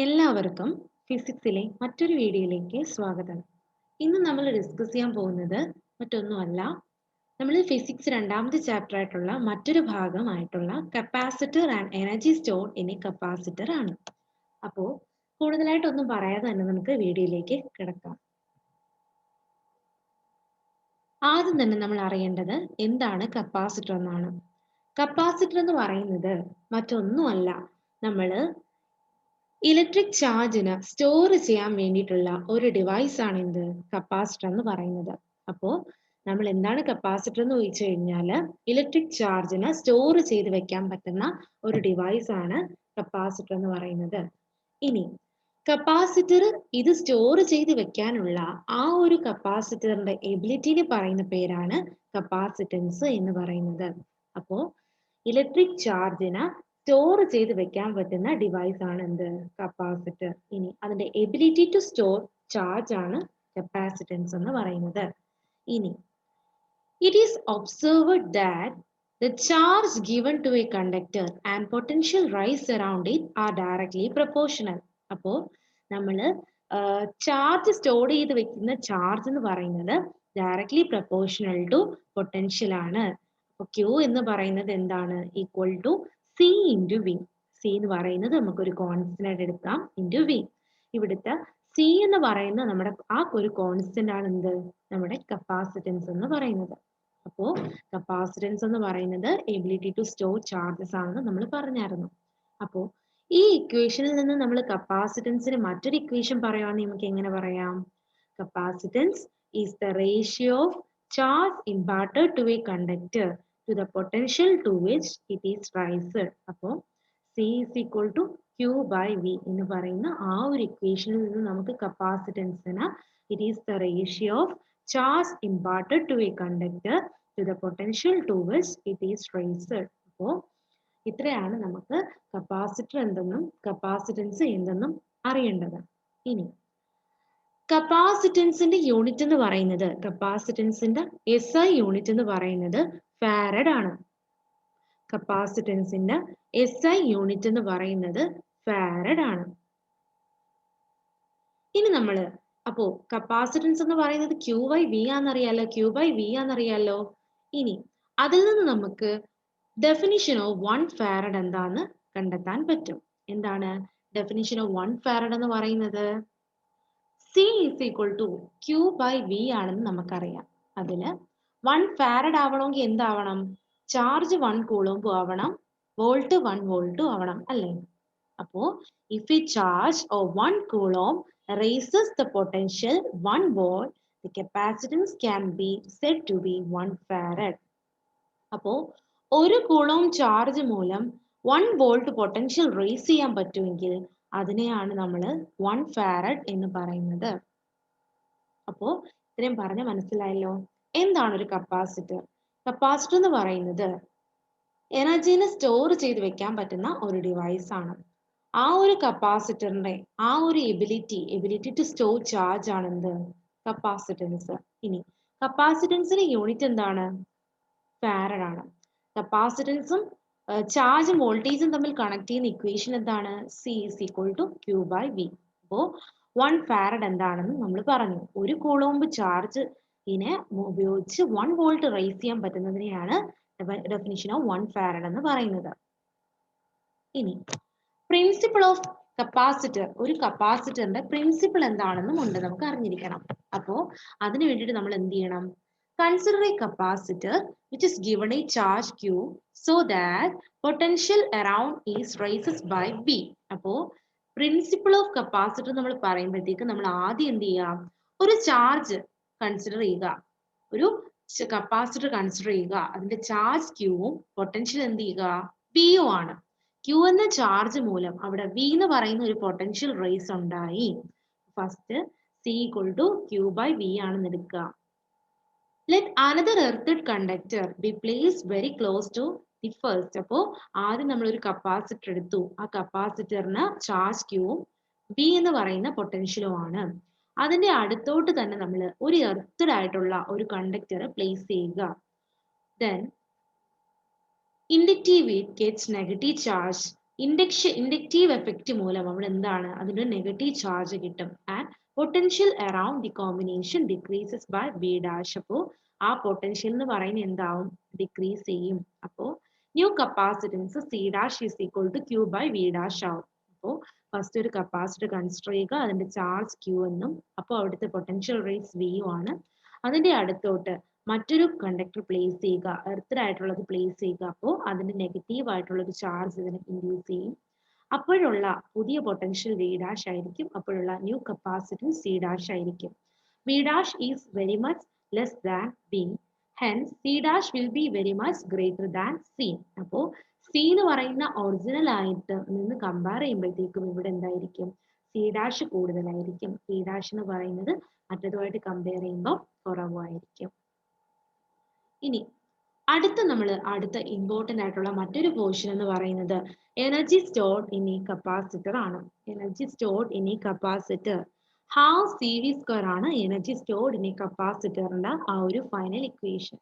എല്ലാവർക്കും ഫിസിക്സിലെ മറ്റൊരു വീഡിയോയിലേക്ക് സ്വാഗതം. ഇന്ന് നമ്മൾ ഡിസ്കസ് ചെയ്യാൻ പോകുന്നത് മറ്റൊന്നുമല്ല, നമ്മൾ ഫിസിക്സ് രണ്ടാമത്തെ ചാപ്റ്റർ ആയിട്ടുള്ള മറ്റൊരു ഭാഗമായിട്ടുള്ള capacitor and energy stored in a capacitor ആണ്. അപ്പോൾ കൂടുതലായിട്ടൊന്നും പറയാതെ തന്നെ നമുക്ക് വീഡിയോയിലേക്ക് കിടക്കാം. ആദ്യം തന്നെ നമ്മൾ അറിയേണ്ടത് എന്താണ് കപ്പാസിറ്റർ എന്നാണ്. കപ്പാസിറ്റർ എന്ന് പറയുന്നത് മറ്റൊന്നുമല്ല, നമ്മൾ ഇലക്ട്രിക് ചാർജിന് സ്റ്റോർ ചെയ്യാൻ വേണ്ടിയിട്ടുള്ള ഒരു ഡിവൈസ് ആണ് എന്ത് കപ്പാസിറ്റർ എന്ന് പറയുന്നത്. അപ്പോൾ നമ്മൾ എന്താണ് കപ്പാസിറ്റർ എന്ന് ചോദിച്ചു കഴിഞ്ഞാൽ ഇലക്ട്രിക് ചാർജിന് സ്റ്റോർ ചെയ്ത് വെക്കാൻ പറ്റുന്ന ഒരു ഡിവൈസ് ആണ് കപ്പാസിറ്റർ എന്ന് പറയുന്നത്. ഇനി കപ്പാസിറ്റർ ഇത് സ്റ്റോർ ചെയ്ത് വെക്കാനുള്ള ആ ഒരു കപ്പാസിറ്ററിന്റെ എബിലിറ്റിനെ പറയുന്ന പേരാണ് കപ്പാസിറ്റൻസ് എന്ന് പറയുന്നത്. അപ്പോൾ ഇലക്ട്രിക് ചാർജിന് സ്റ്റോർ ചെയ്ത് വെക്കാൻ പറ്റുന്ന ഡിവൈസ് ആണ് എന്ത് കപ്പാസിറ്റർ. ഇനി അതിന്റെ എബിലിറ്റി ടു സ്റ്റോർ ചാർജ് ആണ് കപ്പാസിറ്റൻസ് എന്ന് പറയുന്നത്. ഇനി it is observed that the charge given to a conductor and potential rise around it are directly proportional. അപ്പോൾ നമ്മൾ ചാർജ് സ്റ്റോർ ചെയ്ത് വെക്കുന്ന ചാർജ് എന്ന് പറയുന്നത് ഡയറക്ട്ലി പ്രൊപ്പോർഷണൽ ടു പൊട്ടൻഷ്യൽ ആണ്. അപ്പോൾ Q എന്ന് പറയുന്നത് എന്താണ്? Equal to C into V. C എന്ന് പറയുന്നത് നമുക്കൊരു കോൺസ്റ്റന്റ് ആയിട്ട് എടുക്കാം, ഇൻറ്റു V. ഇവിടുത്തെ C എന്ന് പറയുന്ന നമ്മുടെ ആ ഒരു കോൺസ്റ്റന്റ് ആണ് എന്ത് നമ്മുടെ കപ്പാസിറ്റൻസ് എന്ന് പറയുന്നത്. അപ്പോൾ കപ്പാസിറ്റൻസ് എന്ന് പറയുന്നത് എബിലിറ്റി ടു സ്റ്റോർ ചാർജസ് ആണെന്ന് നമ്മൾ പറഞ്ഞായിരുന്നു. അപ്പോൾ ഈ ഇക്വേഷനിൽ നിന്ന് നമ്മൾ കപ്പാസിറ്റൻസിന് മറ്റൊരു ഇക്വേഷൻ പറയുവാണെങ്കിൽ നമുക്ക് എങ്ങനെ പറയാം? Capacitance is the ratio of charge imparted to a conductor to the potential to which it is raised. അപ്പോൾ C is equal to Q by V എന്ന് പറയുന്ന ആ ഒരു ഇക്വേഷനിൽ നിന്ന് നമുക്ക് കപ്പാസിറ്റൻസിന് it is the ratio of charge imparted to a conductor to the potential to which it is raised. അപ്പോൾ ഇത്രയാണ് നമുക്ക് കപ്പാസിറ്റർ എന്തെന്നും കപ്പാസിറ്റൻസ് എന്തെന്നും അറിയേണ്ടത്. ഇനി കപ്പാസിറ്റൻസിന്റെ യൂണിറ്റ് എന്ന് പറയുന്നത്, കപ്പാസിറ്റൻസിന്റെ SI യൂണിറ്റ് എന്ന് പറയുന്നത് ഫാരഡ് ആണ്. കപ്പാസിറ്റൻസിന്റെ SI യൂണിറ്റ് എന്ന് പറയുന്നത് ഫാരഡ് ആണ്. ഇനി നമ്മള് അപ്പോ കപ്പാസിറ്റൻസ് എന്ന് പറയുന്നത് Q by V ആണെന്നറിയാലോ, Q by V ആണെന്നറിയാലോ. ഇനി അതിൽ നിന്ന് നമുക്ക് ഡെഫിനിഷൻ ഓഫ് 1 ഫാരഡ് എന്താന്ന് കണ്ടെത്താൻ പറ്റും. എന്താണ് ഡെഫിനിഷൻ ഓഫ് 1 ഫാരഡ് എന്ന് പറയുന്നത്? C is equal to Q by V ആണെന്ന് നമുക്കറിയാം. അതില് 1 ഫാരഡ് ആവണമെങ്കിൽ എന്താവണം? ചാർജ് 1 കൂളോംബ് ആവണം, വോൾട്ട് 1 വോൾട്ടും ആവണം അല്ലേ? അപ്പോ if a charge of 1 coulomb raises the potential 1 volt, the capacitance can be said to be 1 farad. അപ്പോൾ ഒരു കൂളോം ചാർജ് മൂലം 1 വോൾട്ട് പൊട്ടൻഷ്യൽ റേസ് ചെയ്യാൻ പറ്റുമെങ്കിൽ അതിനെയാണ് നമ്മൾ 1 ഫാരഡ് എന്ന് പറയുന്നത്. അപ്പോൾ ഇത്രയും പറഞ്ഞ് മനസ്സിലായല്ലോ എന്താണ് ഒരു കപ്പാസിറ്റർ. കപ്പാസിറ്റർ എന്ന് പറയുന്നത് എനർജീനെ സ്റ്റോർ ചെയ്ത് വെക്കാൻ പറ്റുന്ന ഒരു ഡിവൈസ് ആണ്. ആ ഒരു കപ്പാസിറ്ററിന്റെ ആ ഒരു എബിലിറ്റി ടു സ്റ്റോർ ചാർജ് ആണ് എന്ത് കപ്പാസിറ്റൻസ്. ഇനി കപ്പാസിറ്റൻസിന്റെ യൂണിറ്റ് എന്താണ്? ഫാരഡ് ആണ്. കപ്പാസിറ്റൻസും ചാർജും വോൾട്ടേജും തമ്മിൽ കണക്ട് ചെയ്യുന്ന ഇക്വേഷൻ എന്താണ്? C is equal to Q by V. അപ്പോൾ 1 ഫാരഡ് എന്താണെന്ന് നമ്മൾ പറഞ്ഞു. ഒരു കൂളോംബ് ചാർജ് ഇതിനെ ഉപയോഗിച്ച് 1 വോൾട്ട് റൈസ് ചെയ്യാൻ പറ്റുന്നതിനെയാണ് ഡെഫിനിഷൻ ഓഫ് 1 ഫാരഡ് എന്ന് പറയുന്നത്. ഇനി പ്രിൻസിപ്പിൾ ഓഫ് കപ്പാസിറ്റർ, ഒരു കപ്പാസിറ്ററിന്റെ പ്രിൻസിപ്പിൾ എന്താണെന്നും ഉണ്ട് നമുക്ക് അറിഞ്ഞിരിക്കണം. അപ്പോൾ അതിനു വേണ്ടിയിട്ട് നമ്മൾ എന്ത് ചെയ്യണം? Consider A capacitor which is given a charge Q so that potential around is raises by V. അപ്പോൾ പ്രിൻസിപ്പിൾ ഓഫ് കപ്പാസിറ്റർ നമ്മൾ പറയുമ്പോഴത്തേക്ക് നമ്മൾ ആദ്യം എന്ത് ചെയ്യുക? ഒരു ചാർജ് കൺസിഡർ ചെയ്യുക, ഒരു കപ്പാസിറ്റർ കൺസിഡർ ചെയ്യുക, അതിന്റെ ചാർജ് Qവും പൊട്ടൻഷ്യൽ എന്ത് ചെയ്യുക? Vയും ആണ്. Q എന്ന ചാർജ് മൂലം അവിടെ V എന്ന് പറയുന്ന ഒരു പൊട്ടൻഷ്യൽ റേസ് ഉണ്ടായി. First C equal to Q by V ആണെന്ന് എടുക്കുക. Let another earthed conductor be placed very close to the first. അപ്പോൾ ആദ്യം നമ്മൾ ഒരു കപ്പാസിറ്റർ എടുത്തു. ആ കപ്പാസിറ്ററിന് ചാർജ് Qവും V എന്ന് പറയുന്ന പൊട്ടൻഷ്യലും ആണ്. അതിന്റെ അടുത്തോട്ട് തന്നെ നമ്മൾ ഒരു എർത്തഡ് ആയിട്ടുള്ള ഒരു കണ്ടക്ടർ പ്ലേസ് ചെയ്യുക. Then inductive it gets negative charge inductive effect മൂലം അവിടെ എന്താണ് അതിന് നെഗറ്റീവ് ചാർജ് കിട്ടും and potential around the combination decreases by B dash. അപ്പോൾ ആ പൊട്ടൻഷ്യൽ എന്ന് പറയുന്നത് എന്താവും ഡിക്രീസ് ചെയ്യും. അപ്പോൾ new capacitance C dash is equal to Q by V dash ആവും. അപ്പോൾ ഫസ്റ്റ് ഒരു കപ്പാസിറ്റർ കൺസിഡർ ചെയ്യുക, അതിന്റെ ചാർജ് ക്യൂ എന്നും അപ്പോൾ അവിടുത്തെ പൊട്ടൻഷ്യൽ റേറ്റ്സ് വി ആണ്. അതിന്റെ അടുത്തോട്ട് മറ്റൊരു കണ്ടക്ടർ പ്ലേസ് ചെയ്യുക, എർത്തഡ് ആയിട്ടുള്ളത് പ്ലേസ് ചെയ്യുക. അപ്പോൾ അതിന്റെ നെഗറ്റീവ് ആയിട്ടുള്ള ഒരു ചാർജ് ഇതിനെ ഇൻഡ്യൂസ് ചെയ്യും. അപ്പോഴുള്ള പുതിയ പൊട്ടൻഷ്യൽ വി ഡാഷ് ആയിരിക്കും. അപ്പോഴുള്ള ന്യൂ കപ്പാസിറ്റൻസ് സി ഡാഷ് ആയിരിക്കും. V dash is very much less than B, hence C dash will be very much greater than C. അപ്പോൾ സി എന്ന് പറയുന്ന ഒറിജിനൽ ആയിട്ട് നിന്ന് കമ്പയർ ചെയ്യുമ്പോഴത്തേക്കും ഇവിടെ എന്തായിരിക്കും സി ഡാഷ് കൂടുതലായിരിക്കും. സി ഡാഷ് എന്ന് പറയുന്നത് മറ്റേതുമായിട്ട് കമ്പയർ ചെയ്യുമ്പോൾ കുറവായിരിക്കും. ഇനി അടുത്ത ഇമ്പോർട്ടന്റ് ആയിട്ടുള്ള മറ്റൊരു പോർഷൻ എന്ന് പറയുന്നത് energy stored in a capacitor ആണ്. Energy stored in a capacitor half C V square ആണ് എനർജി സ്റ്റോർഡ് ഇൻ എ കപ്പാസിറ്ററിന്റെ ആ ഒരു ഫൈനൽ ഇക്വേഷൻ.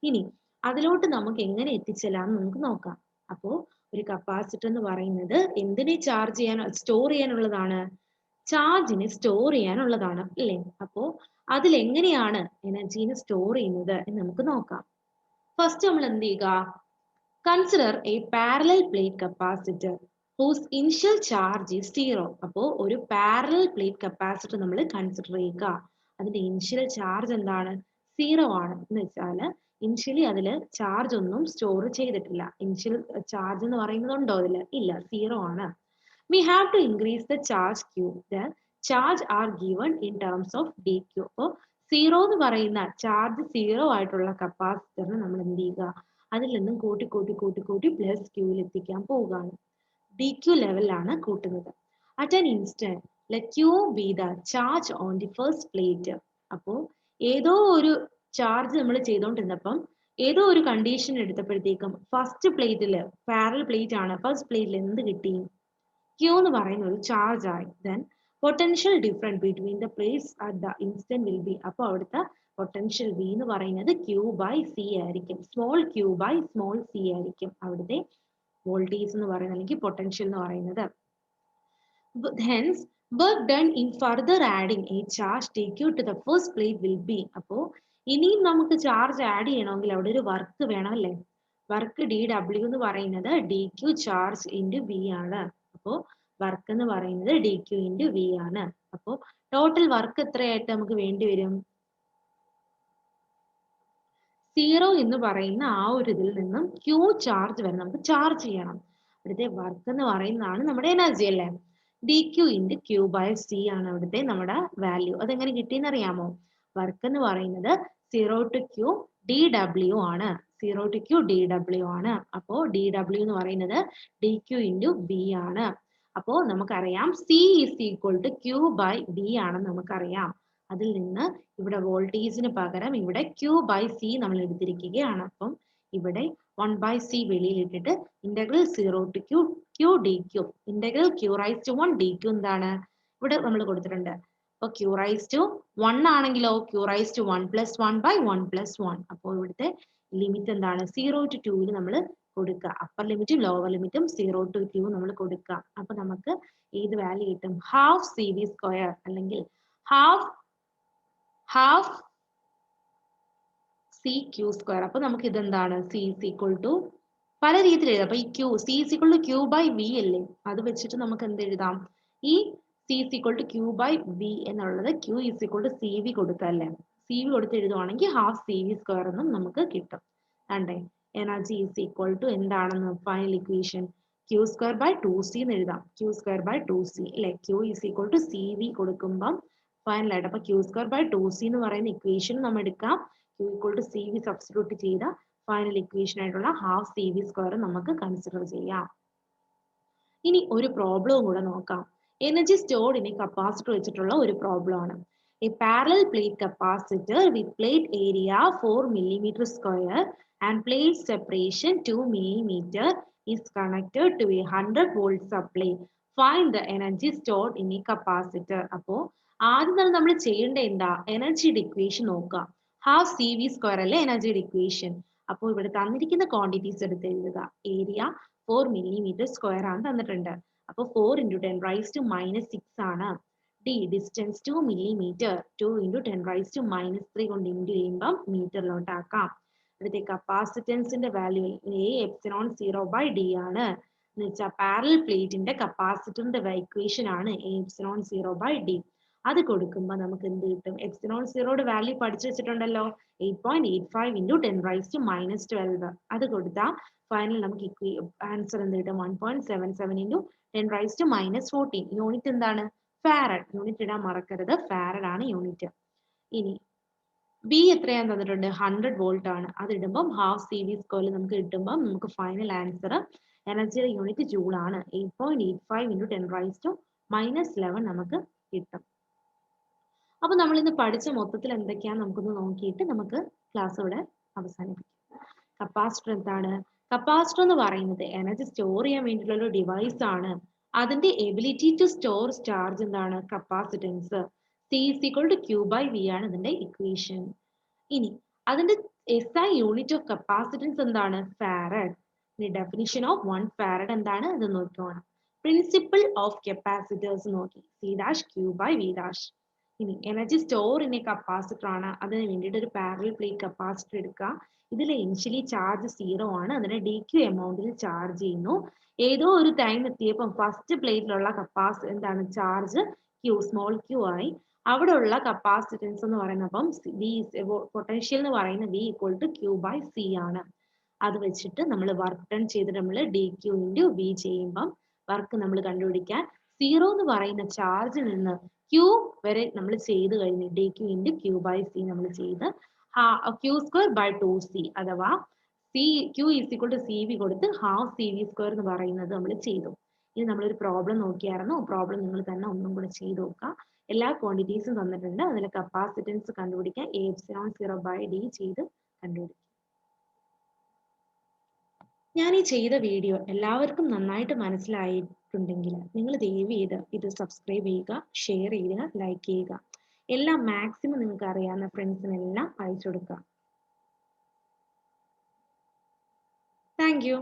ഇനി അതിലോട്ട് നമുക്ക് എങ്ങനെ എത്തിച്ചെല്ലാന്ന് നമുക്ക് നോക്കാം. അപ്പോ ഒരു കപ്പാസിറ്റർ എന്ന് പറയുന്നത് എന്തിനെ സ്റ്റോർ ചെയ്യാനുള്ളതാണ്? ചാർജിനെ സ്റ്റോർ ചെയ്യാനുള്ളതാണ് അല്ലേ? അപ്പോ അതിലെങ്ങനെയാണ് എനർജീനെ സ്റ്റോർ ചെയ്യുന്നത് എന്ന് നമുക്ക് നോക്കാം. ഫസ്റ്റ് നമ്മൾ എന്ത് ചെയ്യുക? Consider a parallel plate capacitor whose initial charge is 0. അപ്പോൾ ഒരു പാരലൽ പ്ലേറ്റ് കപ്പാസിറ്റർ നമ്മൾ കൺസിഡർ ചെയ്യുക. അതിന്റെ ഇനിഷ്യൽ ചാർജ് എന്താണ്? 0 ആണ്. എന്ന് വെച്ചാൽ ഇനിഷ്യലി അതിൽ ചാർജ് ഒന്നും സ്റ്റോർ ചെയ്തിട്ടില്ല. ഇനിഷ്യൽ ചാർജ് എന്ന് പറയുന്നത് ഉണ്ടോ അതിൽ? ഇല്ല, 0 ആണ്. We have to increase the charge Q. The charge are given in terms of dq. അപ്പോൾ 0 എന്ന് പറയുന്ന ചാർജ് 0 ആയിട്ടുള്ള കപ്പാസിറ്ററിന് നമ്മൾ എന്ത് ചെയ്യുക? അതിൽ നിന്നും കൂട്ടി പ്ലസ് ക്യൂവിൽ എത്തിക്കാൻ പോവുകയാണ്. ഡി ക്യു ലെവലിലാണ് കൂട്ടുന്നത്. At an instant let Q be the charge on the first plate. അപ്പോൾ ഏതോ ഒരു ചാർജ് നമ്മൾ ചെയ്തുകൊണ്ടിരുന്നപ്പം ഏതോ ഒരു കണ്ടീഷൻ എടുത്തപ്പോഴത്തേക്കും ഫസ്റ്റ് പ്ലേറ്റിൽ പാരലൽ പ്ലേറ്റ് ആണ്, ഫസ്റ്റ് പ്ലേറ്റിൽ എന്ത് കിട്ടി? Q എന്ന് പറയുന്ന ഒരു ചാർജ് ആയി. Then potential difference between the plates at the instant will be. അപ്പോൾ അവിടുത്തെ പൊട്ടൻഷ്യൽ വി എന്ന് പറയുന്നത് Q ബൈ സി ആയിരിക്കും. Small Q by small C ആയിരിക്കും അവിടുത്തെ വോൾട്ടേജ് എന്ന് പറയുന്നത് അല്ലെങ്കിൽ പൊട്ടൻഷ്യൽ എന്ന് പറയുന്നത്. Hence work done in further adding a charge dq to the first plate will be. അപ്പോൾ ഇനിയും നമുക്ക് ചാർജ് ആഡ് ചെയ്യണമെങ്കിൽ അവിടെ ഒരു വർക്ക് വേണം അല്ലേ? വർക്ക് dw എന്ന് പറയുന്നത് dq ചാർജ് ഇൻറ്റു വി ആണ്. അപ്പോൾ വർക്ക് എന്ന് പറയുന്നത് dq ഇൻറ്റു വി ആണ്. അപ്പോൾ ടോട്ടൽ വർക്ക് എത്രയായിട്ട് നമുക്ക് വേണ്ടി വരും? 0 എന്ന് പറയുന്ന ആ ഒരു ഇതിൽ നിന്നും Q ചാർജ് വരെ നമുക്ക് ചാർജ് ചെയ്യണം. അവിടുത്തെ വർക്ക് എന്ന് പറയുന്നതാണ് നമ്മുടെ എനർജി അല്ലേ? dq into Q by C ആണ് അവിടുത്തെ നമ്മുടെ വാല്യൂ. അതെങ്ങനെ കിട്ടിയെന്ന് അറിയാമോ? വർക്ക് എന്ന് പറയുന്നത് 0 to Q dw ആണ്. 0 to Q dw ആണ്. അപ്പോൾ dw എന്ന് പറയുന്നത് dq ഇൻറ്റു ബി ആണ്. അപ്പോൾ നമുക്കറിയാം C is equal to Q by V ആണെന്ന് നമുക്കറിയാം. അതിൽ നിന്ന് ഇവിടെ വോൾട്ടേജിന് പകരം ഇവിടെ Q by C നമ്മൾ എടുത്തിരിക്കുകയാണ്. അപ്പം ഇവിടെ 1 by C വെളിയിൽ ഇട്ടിട്ട് integral 0 to Q dq integral Q raise to 1 dq എന്താണ് ഇവിടെ നമ്മൾ കൊടുത്തിട്ടുണ്ട്. അപ്പോൾ Q റൈസ് ടു 1 ആണെങ്കിലോ Q raise to 1 plus 1 by 1 plus 1. അപ്പോൾ ഇവിടുത്തെ ലിമിറ്റ് എന്താണ്? 0 to 2 നമ്മൾ കൊടുക്കുക. അപ്പർ ലിമിറ്റും ലോവർ ലിമിറ്റും 0 to 2 നമ്മൾ കൊടുക്കുക. അപ്പൊ നമുക്ക് ഏത് വാല്യൂ കിട്ടും? ഹാഫ് സി വി സ്ക്വയർ അല്ലെങ്കിൽ ഹാഫ് സി ക്യൂ സ്ക്വയർ. അപ്പൊ നമുക്ക് ഇതെന്താണ്? സി ഇസ് ഈക്വൽ ടു പല രീതിയിൽ എഴുതാം. അപ്പൊ ഈ Q C is equal to Q by V അല്ലേ? അത് വെച്ചിട്ട് നമുക്ക് എന്ത് എഴുതാം? ഈ C is equal to Q by V എന്നുള്ളത് Q is equal to C V കൊടുക്കുക അല്ലേ? സി വി കൊടുത്ത് എഴുതുവാണെങ്കിൽ ഹാഫ് സി വി സ്ക്വയർ എന്നും നമുക്ക് കിട്ടും. കണ്ടേ? എനർജി ഈസ് ഈക്വൽ ടു എന്താണെന്ന് final equation Q square by 2c എന്ന് എഴുതാം. ക്യൂ സ്ക്വയർ ബൈ 2c അല്ലെ? Q is equal to C V കൊടുക്കുമ്പം ഫൈനലായിട്ട് അപ്പൊ ക്യൂ സ്ക്വയർ ബൈ 2c എന്ന് പറയുന്ന ഇക്വേഷൻ നമ്മൾ എടുക്കാം. Q equal to C V substitute ചെയ്ത ഫൈനൽ ഇക്വേഷൻ ആയിട്ടുള്ള ഹാഫ് സി വി സ്ക്വയർ നമുക്ക് കൺസിഡർ ചെയ്യാം. ഇനി ഒരു പ്രോബ്ലവും കൂടെ നോക്കാം. Energy stored in a capacitor വെച്ചിട്ടുള്ള ഒരു പ്രോബ്ലം ആണ്. A parallel plate capacitor with plate area 4 millimeter square and plate separation 2 millimeter is connected to a 100 volt supply. Find the energy stored in a capacitor. അപ്പോൾ ആദ്യം തന്നെ നമ്മൾ ചെയ്യേണ്ട എന്താ? എനർജിയുടെ ഇക്വേഷൻ നോക്കുക. ഹാഫ് സി വി സ്ക്വയർ അല്ലേ എനർജിയുടെ ഇക്വേഷൻ. അപ്പോൾ ഇവിടെ തന്നിരിക്കുന്ന ക്വാണ്ടിറ്റീസ് എടുത്ത് എഴുതുക. ഏരിയ 4 millimeter square ആണ് തന്നിട്ടുണ്ട്. അപ്പോൾ 4 into 10 raised to minus 6 ആണ്. D distance 2 millimeter 2 into 10 raised to minus 3 കൊണ്ട് ഇൻറ്റു ചെയ്യുമ്പം മീറ്ററിലോട്ട് ആക്കാം. അടുത്ത കപ്പാസിറ്റൻസിന്റെ value A epsilon 0 by D ആണ്. എന്ന് വെച്ചാൽ പാരലൽ പ്ലേറ്റിന്റെ കപ്പാസിറ്ററിന്റെ ഇക്വേഷൻ ആണ് A epsilon 0 by D. അത് കൊടുക്കുമ്പോൾ നമുക്ക് എന്ത് കിട്ടും? എപ്സിലോൺ സീറോയുടെ വാല്യൂ പഠിച്ചു വെച്ചിട്ടുണ്ടല്ലോ, 8.85 into 10 raised to minus 12. അത് കൊടുത്താൽ ഫൈനൽ നമുക്ക് ആൻസർ എന്ത് കിട്ടും? 1.77 into 10 raised to minus 14. Unit എന്താണ്? ഫാരഡ്. യൂണിറ്റ് ഇടാൻ മറക്കരുത്, ഫാരഡ് ആണ് യൂണിറ്റ്. ഇനി ബി എത്രയാന്ന് തന്നിട്ടുണ്ട്? 100 വോൾട്ട് ആണ്. അത് ഇടുമ്പം ഹാഫ് സി വി സ്ക്വയർ നമുക്ക് കിട്ടുമ്പോൾ നമുക്ക് ഫൈനൽ ആൻസർ എനർജിയുടെ യൂണിറ്റ് ജൂൾ ആണ്. 8.85 into 10 raised to minus 11 നമുക്ക് കിട്ടും. അപ്പൊ നമ്മൾ ഇന്ന് പഠിച്ച മൊത്തത്തിൽ എന്തൊക്കെയാന്ന് നമുക്കൊന്ന് നോക്കിയിട്ട് നമുക്ക് ക്ലാസ് ഇവിടെ അവസാനിപ്പിക്കാം. കപ്പാസിറ്റർ എന്താണ്? കപ്പാസിറ്റർ എന്ന് പറയുന്നത് എനർജി സ്റ്റോർ ചെയ്യാൻ വേണ്ടിയിട്ടുള്ള ഒരു ഡിവൈസ് ആണ്. അതിന്റെ എബിലിറ്റി ടു സ്റ്റോർ ചാർജ് എന്താണ്? Capacitance. C is equal to Q by V ആണ് ഇതിന്റെ ഇക്വേഷൻ. ഇനി അതിന്റെ SI യൂണിറ്റ് ഓഫ് കപ്പാസിറ്റൻസ് എന്താണ്? ഫാരഡ്. ഇനി ഡെഫിനിഷൻ ഓഫ് 1 ഫാരഡ് എന്താണ്? ഇത് നോക്കണം. പ്രിൻസിപ്പിൾ ഓഫ് കപ്പാസിറ്റേഴ്സ് നോക്കി, C dash Q by V dash. ഇനി energy store in a capacitor ആണ്. അതിന് വേണ്ടിയിട്ട് ഒരു പാരലൽ പ്ലേറ്റ് കപ്പാസിറ്റർ എടുക്കുക. ഇതിൽ ഇനിഷ്യലി ചാർജ് 0 ആണ്. അതിനെ DQ എമൗണ്ടിൽ ചാർജ് ചെയ്യുന്നു. ഏതോ ഒരു ടൈം എത്തിയപ്പോൾ ഫസ്റ്റ് പ്ലേറ്റിലുള്ള എന്താണ് ചാർജ് Q, സ്മോൾ Q ആയി. അവിടെയുള്ള കപ്പാസിറ്റൻസ് എന്ന് പറയുന്നപ്പം പൊട്ടൻഷ്യൽ എന്ന് പറയുന്ന V equal to Q by C ആണ്. അത് വെച്ചിട്ട് നമ്മൾ വർക്ക് ഡൺ ചെയ്തിട്ട് നമ്മൾ DQ into V ചെയ്യുമ്പം വർക്ക് നമ്മൾ കണ്ടുപിടിക്കാൻ 0 എന്ന് പറയുന്ന ചാർജിൽ നിന്ന് Q വരെ നമ്മൾ ചെയ്ത് കഴിഞ്ഞ് DQ into Q by C നമ്മൾ ചെയ്ത് Q square by 2C അഥവാ Q is equal to CV കൊടുത്ത് ഹാഫ് CV square എന്ന് പറയുന്നത് നമ്മൾ ചെയ്തു. ഇനി നമ്മളൊരു പ്രോബ്ലം നോക്കിയായിരുന്നു. പ്രോബ്ലം നിങ്ങൾ തന്നെ ഒന്നും കൂടെ ചെയ്ത് നോക്കുക. എല്ലാ ക്വാണ്ടിറ്റീസും തന്നിട്ടുണ്ട്. അതിലെ കപ്പാസിറ്റൻസ് കണ്ടുപിടിക്കാൻ A epsilon 0 by D ചെയ്ത് കണ്ടുപിടിക്കുക. ഞാൻ ഈ ചെയ്ത വീഡിയോ എല്ലാവർക്കും നന്നായിട്ട് മനസ്സിലായിട്ടുണ്ടെങ്കിൽ നിങ്ങൾ ദയവ് ചെയ്ത് ഇത് സബ്സ്ക്രൈബ് ചെയ്യുക, ഷെയർ ചെയ്യുക, ലൈക്ക് ചെയ്യുക. എല്ലാം മാക്സിമം നിങ്ങൾക്ക് അറിയാവുന്ന ഫ്രണ്ട്സിനെല്ലാം അയച്ചു കൊടുക്കുക. Thank you.